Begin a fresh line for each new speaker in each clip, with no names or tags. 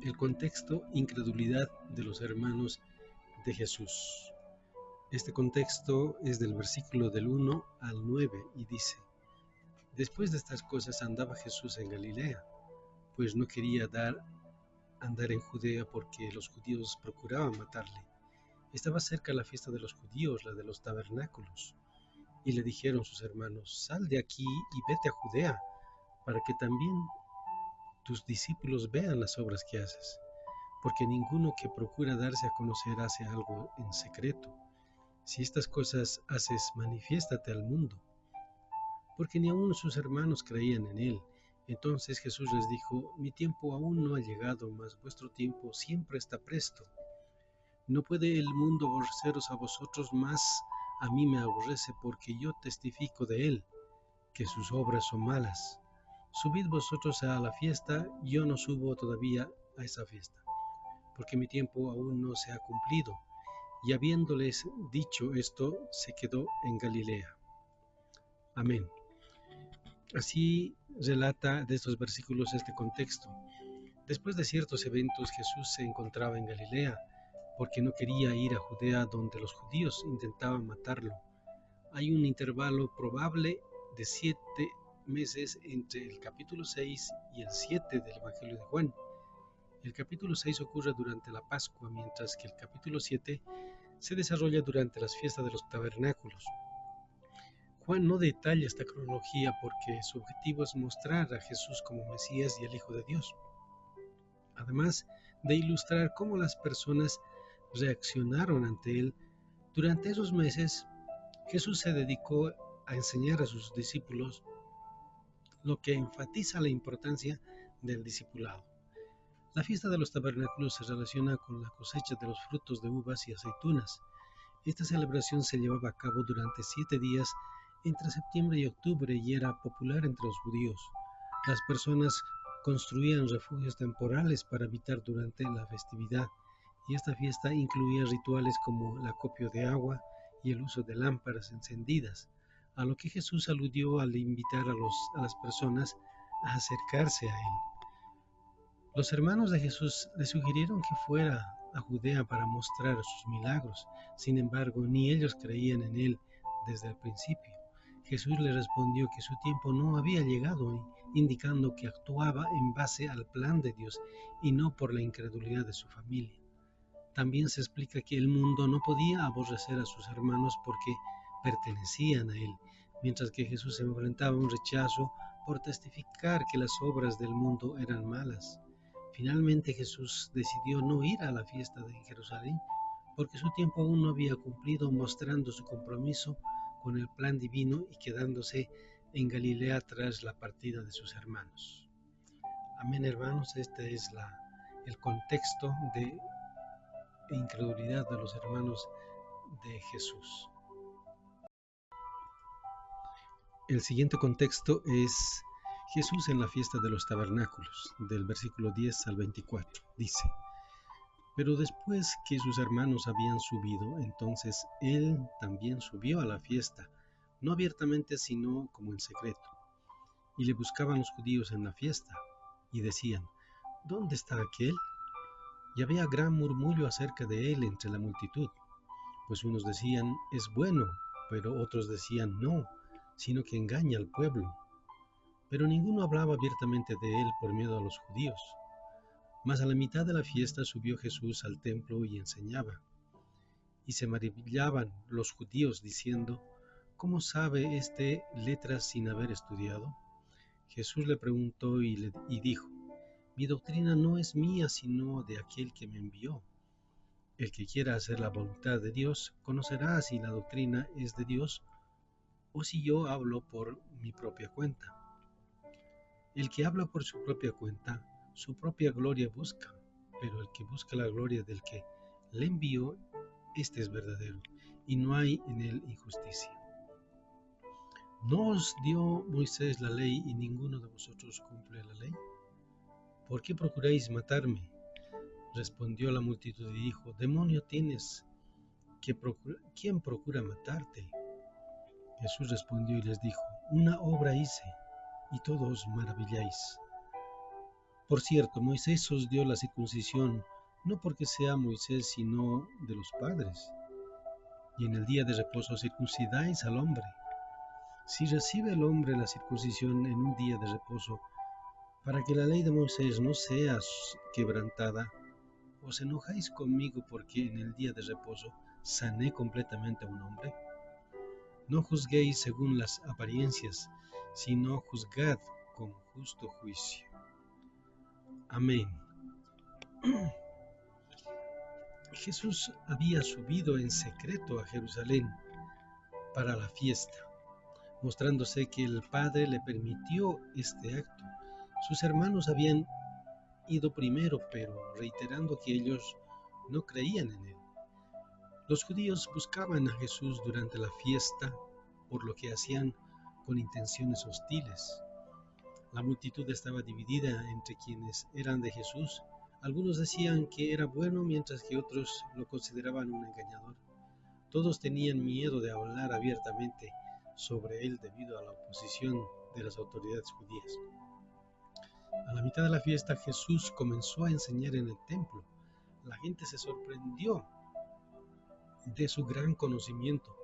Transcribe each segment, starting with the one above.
El contexto: incredulidad de los hermanos de Jesús. Este contexto es del versículo del 1 al 9 y dice: Después de estas cosas andaba Jesús en Galilea, pues no quería andar en Judea porque los judíos procuraban matarle. Estaba cerca la fiesta de los judíos, la de los tabernáculos. Y le dijeron sus hermanos: Sal de aquí y vete a Judea, para que también tus discípulos vean las obras que haces. Porque ninguno que procura darse a conocer hace algo en secreto. Si estas cosas haces, manifiéstate al mundo. Porque ni aun sus hermanos creían en él. Entonces Jesús les dijo: Mi tiempo aún no ha llegado, mas vuestro tiempo siempre está presto. No puede el mundo aborreceros a vosotros, mas a mí me aborrece, porque yo testifico de él, que sus obras son malas. Subid vosotros a la fiesta, yo no subo todavía a esa fiesta, porque mi tiempo aún no se ha cumplido. Y habiéndoles dicho esto, se quedó en Galilea. Amén. Así relata de estos versículos este contexto. Después de ciertos eventos, Jesús se encontraba en Galilea, porque no quería ir a Judea, donde los judíos intentaban matarlo. Hay un intervalo probable de 7 meses entre el capítulo 6 y el 7 del Evangelio de Juan. El capítulo 6 ocurre durante la Pascua, mientras que el capítulo 7 se desarrolla durante las fiestas de los tabernáculos. Juan no detalla esta cronología porque su objetivo es mostrar a Jesús como Mesías y el Hijo de Dios, además de ilustrar cómo las personas reaccionaron ante él. Durante esos meses, Jesús se dedicó a enseñar a sus discípulos, lo que enfatiza la importancia del discipulado. La fiesta de los tabernáculos se relaciona con la cosecha de los frutos de uvas y aceitunas. Esta celebración se llevaba a cabo durante 7 días entre septiembre y octubre y era popular entre los judíos. Las personas construían refugios temporales para habitar durante la festividad, y esta fiesta incluía rituales como el acopio de agua y el uso de lámparas encendidas, a lo que Jesús aludió al invitar a las personas a acercarse a él. Los hermanos de Jesús le sugirieron que fuera a Judea para mostrar sus milagros. Sin embargo, ni ellos creían en él desde el principio. Jesús le respondió que su tiempo no había llegado, indicando que actuaba en base al plan de Dios y no por la incredulidad de su familia. También se explica que el mundo no podía aborrecer a sus hermanos porque pertenecían a él, mientras que Jesús se enfrentaba a un rechazo por testificar que las obras del mundo eran malas. Finalmente Jesús decidió no ir a la fiesta de Jerusalén porque su tiempo aún no había cumplido, mostrando su compromiso con el plan divino y quedándose en Galilea tras la partida de sus hermanos. Amén, hermanos. Este es el contexto de incredulidad de los hermanos de Jesús. El siguiente contexto es Jesús en la fiesta de los tabernáculos, del versículo 10 al 24. Dice: Pero después que sus hermanos habían subido, entonces él también subió a la fiesta, no abiertamente, sino como en secreto. Y le buscaban los judíos en la fiesta, y decían: ¿Dónde está aquel? Y había gran murmullo acerca de él entre la multitud, pues unos decían: es bueno, pero otros decían: no, sino que engaña al pueblo. Pero ninguno hablaba abiertamente de él por miedo a los judíos. Mas a la mitad de la fiesta subió Jesús al templo y enseñaba. Y se maravillaban los judíos diciendo: ¿cómo sabe este letras sin haber estudiado? Jesús le preguntó y dijo: mi doctrina no es mía, sino de aquel que me envió. El que quiera hacer la voluntad de Dios conocerá si la doctrina es de Dios o si yo hablo por mi propia cuenta. El que habla por su propia cuenta, su propia gloria busca, pero el que busca la gloria del que le envió, este es verdadero, y no hay en él injusticia. ¿No os dio Moisés la ley y ninguno de vosotros cumple la ley? ¿Por qué procuráis matarme? Respondió la multitud y dijo: demonio tienes, ¿quién procura matarte? Jesús respondió y les dijo: una obra hice, y todos os maravilláis. Por cierto, Moisés os dio la circuncisión, no porque sea Moisés, sino de los padres. Y en el día de reposo circuncidáis al hombre. Si recibe el hombre la circuncisión en un día de reposo, para que la ley de Moisés no sea quebrantada, ¿os enojáis conmigo porque en el día de reposo sané completamente a un hombre? No juzguéis según las apariencias, sino juzgad con justo juicio. Amén. Jesús había subido en secreto a Jerusalén para la fiesta, mostrándose que el Padre le permitió este acto. Sus hermanos habían ido primero, pero reiterando que ellos no creían en él. Los judíos buscaban a Jesús durante la fiesta, por lo que hacían con intenciones hostiles. La multitud estaba dividida entre quienes eran de Jesús. Algunos decían que era bueno, mientras que otros lo consideraban un engañador. Todos tenían miedo de hablar abiertamente sobre él debido a la oposición de las autoridades judías. A la mitad de la fiesta, Jesús comenzó a enseñar en el templo. La gente se sorprendió de su gran conocimiento,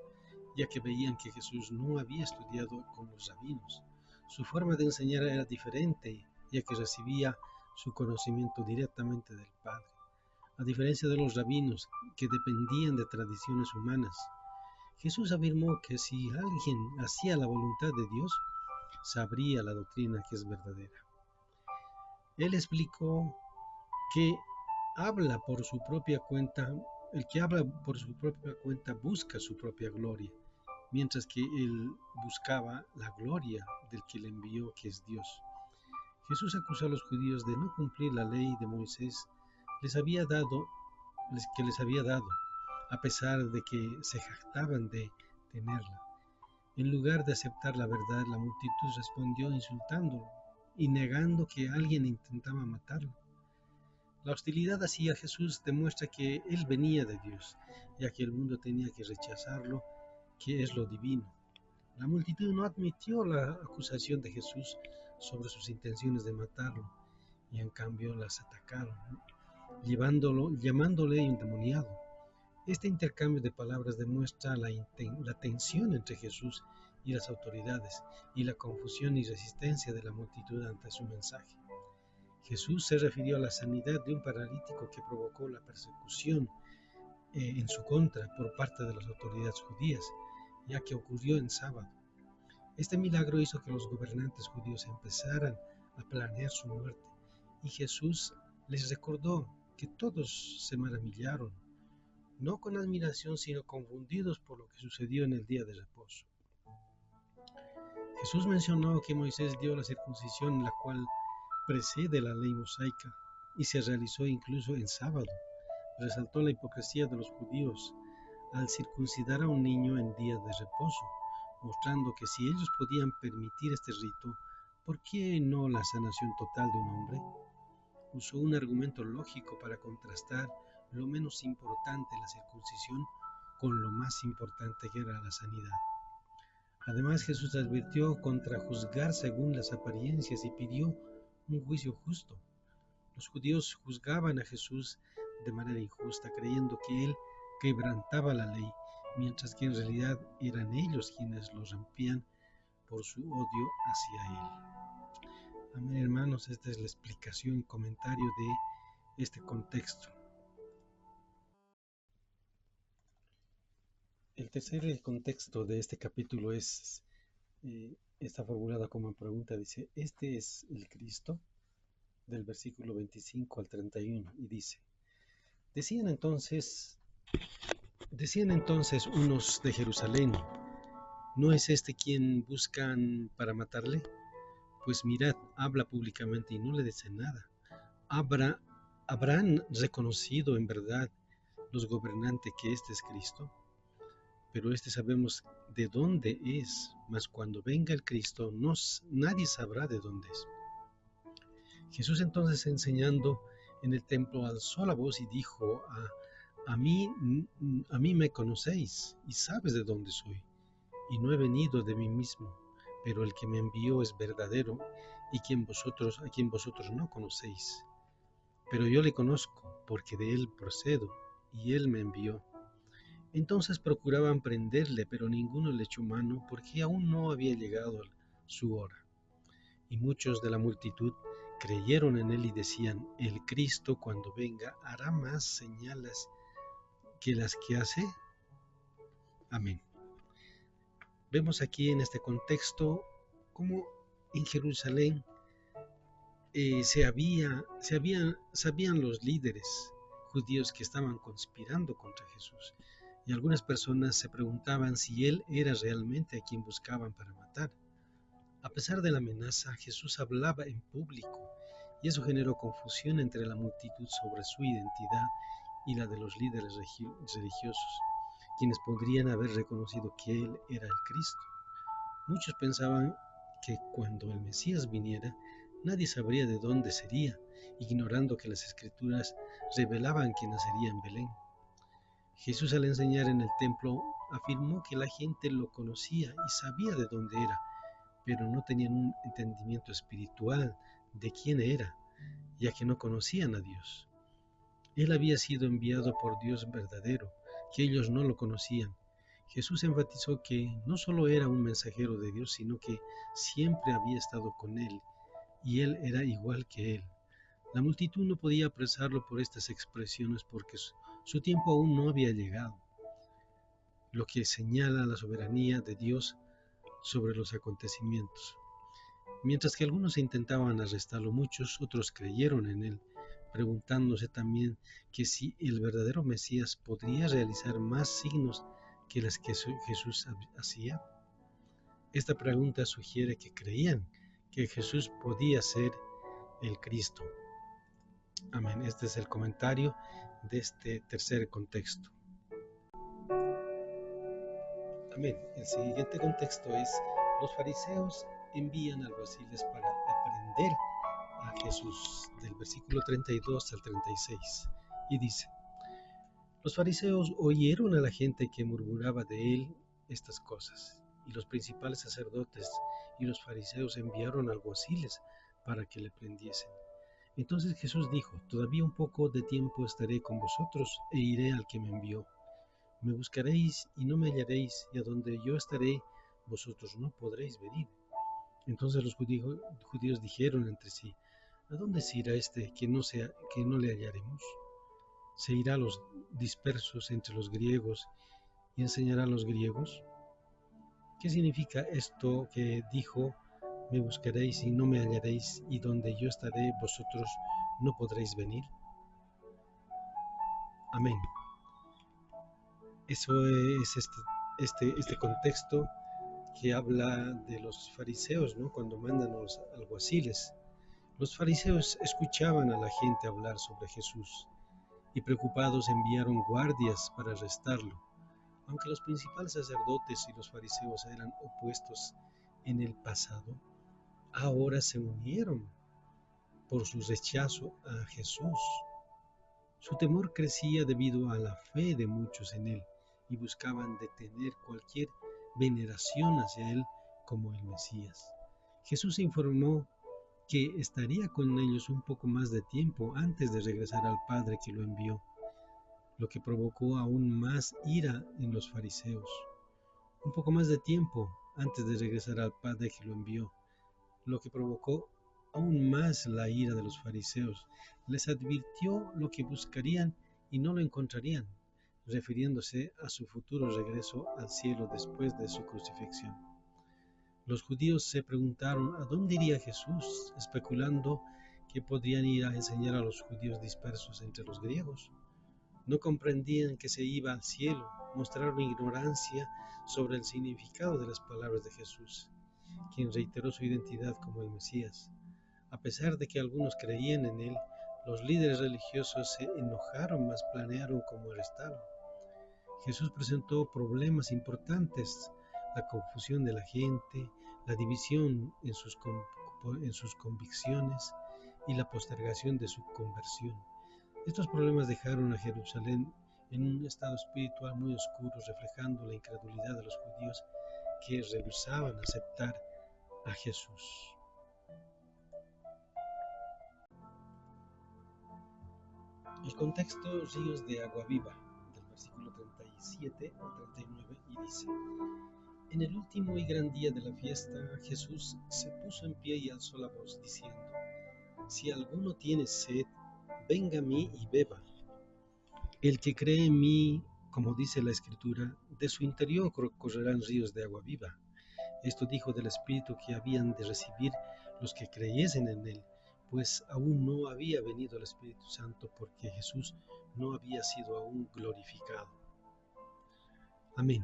ya que veían que Jesús no había estudiado con los rabinos. Su forma de enseñar era diferente, ya que recibía su conocimiento directamente del Padre. A diferencia de los rabinos, que dependían de tradiciones humanas, Jesús afirmó que si alguien hacía la voluntad de Dios, sabría la doctrina que es verdadera. Él explicó que habla por su propia cuenta, el que habla por su propia cuenta busca su propia gloria, mientras que él buscaba la gloria del que le envió, que es Dios. Jesús acusó a los judíos de no cumplir la ley de Moisés que les había dado, a pesar de que se jactaban de tenerla. En lugar de aceptar la verdad, la multitud respondió insultándolo y negando que alguien intentaba matarlo. La hostilidad hacia Jesús demuestra que él venía de Dios, ya que el mundo tenía que rechazarlo, que es lo divino. La multitud no admitió la acusación de Jesús sobre sus intenciones de matarlo, y en cambio las atacaron, llamándole endemoniado. Este intercambio de palabras demuestra la tensión entre Jesús y las autoridades, y la confusión y resistencia de la multitud ante su mensaje. Jesús se refirió a la sanidad de un paralítico que provocó la persecución en su contra por parte de las autoridades judías, ya que ocurrió en sábado. Este milagro hizo que los gobernantes judíos empezaran a planear su muerte, y Jesús les recordó que todos se maravillaron, no con admiración, sino confundidos por lo que sucedió en el día de reposo. Jesús mencionó que Moisés dio la circuncisión, la cual precede la ley mosaica, y se realizó incluso en sábado. Resaltó la hipocresía de los judíos al circuncidar a un niño en días de reposo, mostrando que si ellos podían permitir este rito, ¿por qué no la sanación total de un hombre? Usó un argumento lógico para contrastar lo menos importante, la circuncisión, con lo más importante, que era la sanidad. Además, Jesús advirtió contra juzgar según las apariencias y pidió un juicio justo. Los judíos juzgaban a Jesús de manera injusta, creyendo que él quebrantaba la ley, mientras que en realidad eran ellos quienes lo rompían por su odio hacia él. Amén, hermanos, esta es la explicación y comentario de este contexto. El tercer contexto de este capítulo está formulado como pregunta, dice, ¿este es el Cristo? Del versículo 25 al 31, y dice, decían entonces unos de Jerusalén, ¿no es este quien buscan para matarle? Pues mirad, habla públicamente y no le dicen nada. ¿Habrán reconocido en verdad los gobernantes que este es Cristo? Pero sabemos de dónde es, mas cuando venga el Cristo nadie sabrá de dónde es. Jesús entonces, enseñando en el templo, alzó la voz y dijo, a mí me conocéis y sabes de dónde soy, y no he venido de mí mismo, pero el que me envió es verdadero, y a quien vosotros no conocéis. Pero yo le conozco, porque de él procedo, y él me envió. Entonces procuraban prenderle, pero ninguno le echó mano, porque aún no había llegado su hora. Y muchos de la multitud creyeron en él y decían: el Cristo, cuando venga, hará más señales que las que hace. Amén. Vemos aquí en este contexto cómo en Jerusalén sabían los líderes judíos que estaban conspirando contra Jesús, y algunas personas se preguntaban si él era realmente a quien buscaban para matar. A pesar de la amenaza, Jesús hablaba en público, y eso generó confusión entre la multitud sobre su identidad y la de los líderes religiosos, quienes podrían haber reconocido que él era el Cristo. Muchos pensaban que cuando el Mesías viniera, nadie sabría de dónde sería, ignorando que las Escrituras revelaban que nacería en Belén. Jesús, al enseñar en el templo, afirmó que la gente lo conocía y sabía de dónde era, pero no tenían un entendimiento espiritual de quién era, ya que no conocían a Dios. Él había sido enviado por Dios verdadero, que ellos no lo conocían. Jesús enfatizó que no solo era un mensajero de Dios, sino que siempre había estado con él, y él era igual que él. La multitud no podía apresarlo por estas expresiones porque su tiempo aún no había llegado, lo que señala la soberanía de Dios sobre los acontecimientos. Mientras que algunos intentaban arrestarlo, muchos otros creyeron en él, preguntándose también que si el verdadero Mesías podría realizar más signos que las que Jesús hacía. Esta pregunta sugiere que creían que Jesús podía ser el Cristo. Amén. Este es el comentario de este tercer contexto. Amén. El siguiente contexto es: los fariseos envían alguaciles para aprender a Jesús, del versículo 32 al 36, y dice: los fariseos oyeron a la gente que murmuraba de él estas cosas, y los principales sacerdotes y los fariseos enviaron alguaciles para que le prendiesen. Entonces Jesús dijo: todavía un poco de tiempo estaré con vosotros e iré al que me envió. Me buscaréis y no me hallaréis, y a donde yo estaré, vosotros no podréis venir. Entonces los judíos dijeron entre sí: ¿a dónde se irá este que no le hallaremos? ¿Se irá a los dispersos entre los griegos y enseñará a los griegos? ¿Qué significa esto que dijo: me buscaréis y no me hallaréis, y donde yo estaré, vosotros no podréis venir? Amén. Eso es este contexto que habla de los fariseos, ¿no? Cuando mandan a los alguaciles. Los fariseos escuchaban a la gente hablar sobre Jesús y, preocupados, enviaron guardias para arrestarlo. Aunque los principales sacerdotes y los fariseos eran opuestos en el pasado, ahora se unieron por su rechazo a Jesús. Su temor crecía debido a la fe de muchos en él, y buscaban detener cualquier veneración hacia él como el Mesías. Jesús informó que estaría con ellos un poco más de tiempo antes de regresar al Padre que lo envió, lo que provocó aún más ira en los fariseos. Un poco más de tiempo antes de regresar al Padre que lo envió, lo que provocó aún más la ira de los fariseos. Les advirtió lo que buscarían y no lo encontrarían, refiriéndose a su futuro regreso al cielo después de su crucifixión. Los judíos se preguntaron a dónde iría Jesús, especulando que podrían ir a enseñar a los judíos dispersos entre los griegos. No comprendían que se iba al cielo, mostraron ignorancia sobre el significado de las palabras de Jesús, quien reiteró su identidad como el Mesías. A pesar de que algunos creían en él, los líderes religiosos se enojaron, mas planearon cómo arrestarlo. Jesús presentó problemas importantes: la confusión de la gente, la división en sus convicciones y la postergación de su conversión. Estos problemas dejaron a Jerusalén en un estado espiritual muy oscuro, reflejando la incredulidad de los judíos que rehusaban aceptar a Jesús. El contexto, ríos de agua viva, del versículo 37 al 39, y dice: En el último y gran día de la fiesta, Jesús se puso en pie y alzó la voz, diciendo: Si alguno tiene sed, venga a mí y beba. El que cree en mí, como dice la Escritura, de su interior correrán ríos de agua viva. Esto dijo del Espíritu que habían de recibir los que creyesen en él, pues aún no había venido el Espíritu Santo porque Jesús no había sido aún glorificado. Amén.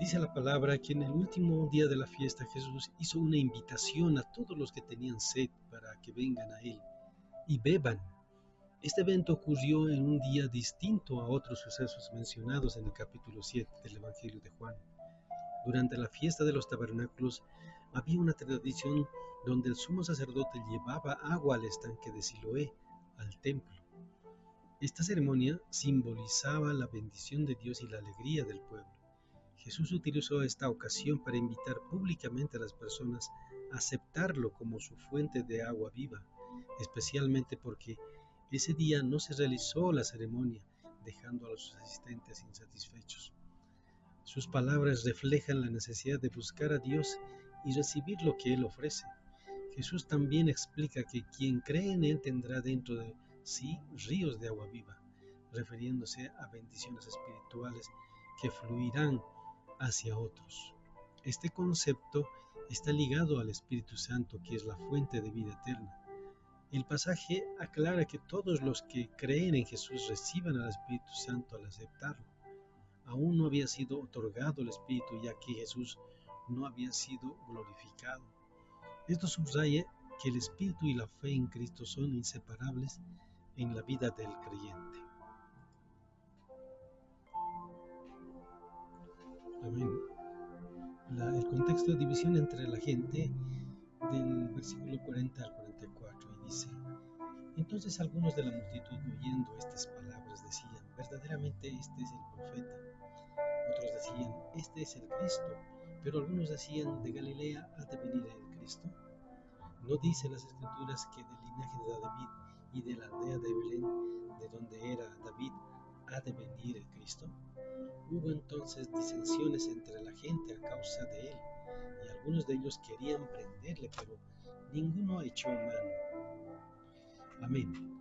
Dice la palabra que en el último día de la fiesta Jesús hizo una invitación a todos los que tenían sed para que vengan a él y beban. Este evento ocurrió en un día distinto a otros sucesos mencionados en el capítulo 7 del Evangelio de Juan. Durante la fiesta de los tabernáculos había una tradición donde el sumo sacerdote llevaba agua al estanque de Siloé, al templo. Esta ceremonia simbolizaba la bendición de Dios y la alegría del pueblo. Jesús utilizó esta ocasión para invitar públicamente a las personas a aceptarlo como su fuente de agua viva, especialmente porque ese día no se realizó la ceremonia, dejando a los asistentes insatisfechos. Sus palabras reflejan la necesidad de buscar a Dios y recibir lo que Él ofrece. Jesús también explica que quien cree en Él tendrá dentro de sí ríos de agua viva, refiriéndose a bendiciones espirituales que fluirán hacia otros. Este concepto está ligado al Espíritu Santo, que es la fuente de vida eterna. El pasaje aclara que todos los que creen en Jesús reciban al Espíritu Santo al aceptarlo. Aún no había sido otorgado el Espíritu, ya que Jesús no había sido glorificado. Esto subraya que el Espíritu y la fe en Cristo son inseparables en la vida del creyente. Amén. El contexto de división entre la gente del versículo 40 al 44, y dice: Entonces algunos de la multitud, oyendo estas palabras, decían: verdaderamente este es el profeta. Otros decían: este es el Cristo. Pero algunos decían: ¿de Galilea ha de venir el Cristo? ¿No dice las Escrituras que del linaje de David y de la aldea de Belén, de donde era David, ha de venir el Cristo? Hubo entonces disensiones entre la gente a causa de él, y algunos de ellos querían prenderle, pero ninguno echó mano. Amén.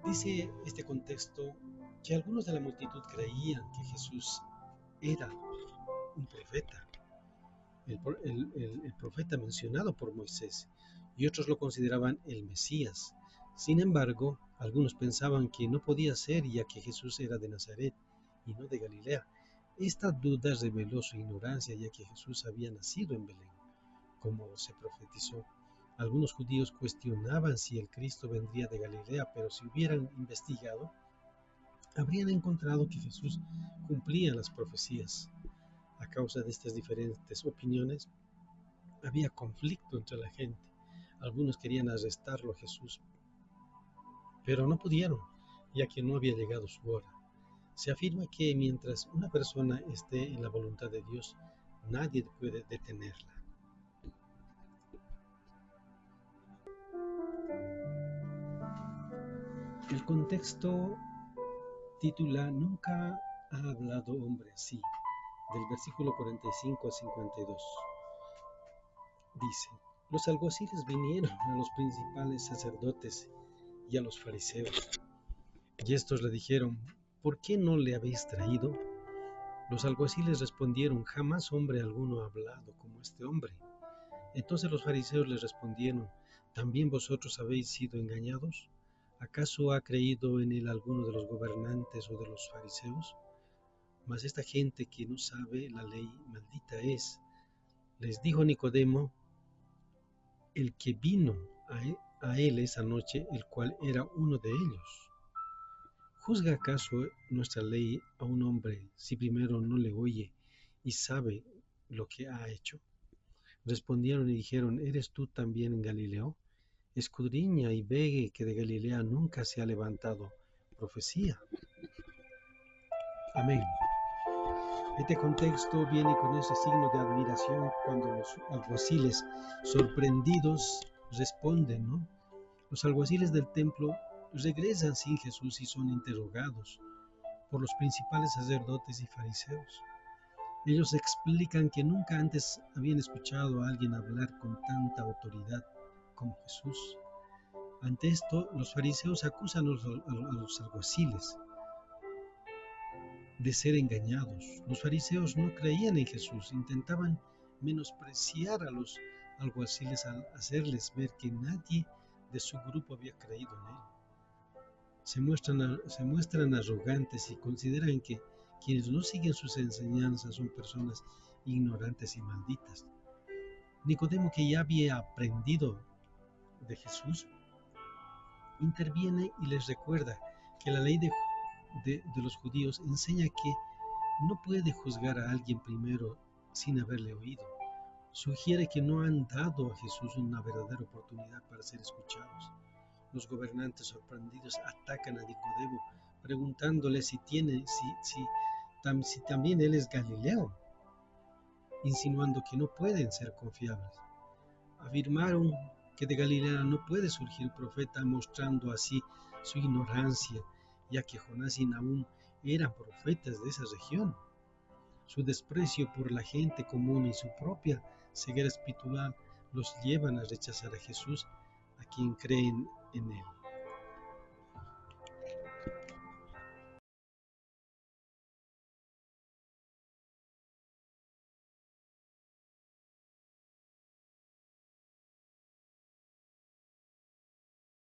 Dice este contexto que algunos de la multitud creían que Jesús era un profeta, el profeta mencionado por Moisés, y otros lo consideraban el Mesías. Sin embargo, algunos pensaban que no podía ser, ya que Jesús era de Nazaret y no de Galilea. Esta duda reveló su ignorancia, ya que Jesús había nacido en Belén, como se profetizó. Algunos judíos cuestionaban si el Cristo vendría de Galilea, pero si hubieran investigado, habrían encontrado que Jesús cumplía las profecías. A causa de estas diferentes opiniones, había conflicto entre la gente. Algunos querían arrestarlo a Jesús, pero no pudieron, ya que no había llegado su hora. Se afirma que mientras una persona esté en la voluntad de Dios, nadie puede detenerla. El contexto titula Nunca ha hablado hombre así, del versículo 45 al 52. Dice: Los alguaciles vinieron a los principales sacerdotes y a los fariseos, y estos le dijeron: ¿por qué no le habéis traído? Los alguaciles respondieron: jamás hombre alguno ha hablado como este hombre. Entonces los fariseos les respondieron: ¿también vosotros habéis sido engañados? ¿Acaso ha creído en él alguno de los gobernantes o de los fariseos? Mas esta gente que no sabe la ley, maldita es. Les dijo Nicodemo, el que vino a él esa noche, el cual era uno de ellos: ¿juzga acaso nuestra ley a un hombre si primero no le oye y sabe lo que ha hecho? Respondieron y dijeron: ¿eres tú también en Galileo? Escudriña y ve que de Galilea nunca se ha levantado profecía. Amén. Este contexto viene con ese signo de admiración cuando los alguaciles sorprendidos responden, ¿no? Los alguaciles del templo regresan sin Jesús y son interrogados por los principales sacerdotes y fariseos. Ellos explican que nunca antes habían escuchado a alguien hablar con tanta autoridad como Jesús. Ante esto, los fariseos acusan a los alguaciles de ser engañados. Los fariseos no creían en Jesús, intentaban menospreciar a los alguaciles al hacerles ver que nadie de su grupo había creído en él. Se muestran arrogantes y consideran que quienes no siguen sus enseñanzas son personas ignorantes y malditas. Nicodemo, que ya había aprendido de Jesús, interviene y les recuerda que la ley de los judíos enseña que no puede juzgar a alguien primero sin haberle oído. Sugiere que no han dado a Jesús una verdadera oportunidad para ser escuchados. Los gobernantes sorprendidos atacan a Nicodemo, preguntándole si también él es Galileo, insinuando que no pueden ser confiables. Afirmaron que de Galilea no puede surgir profeta, mostrando así su ignorancia, ya que Jonás y Nahum eran profetas de esa región. Su desprecio por la gente común y su propia ceguera espiritual los llevan a rechazar a Jesús, a quien creen en él.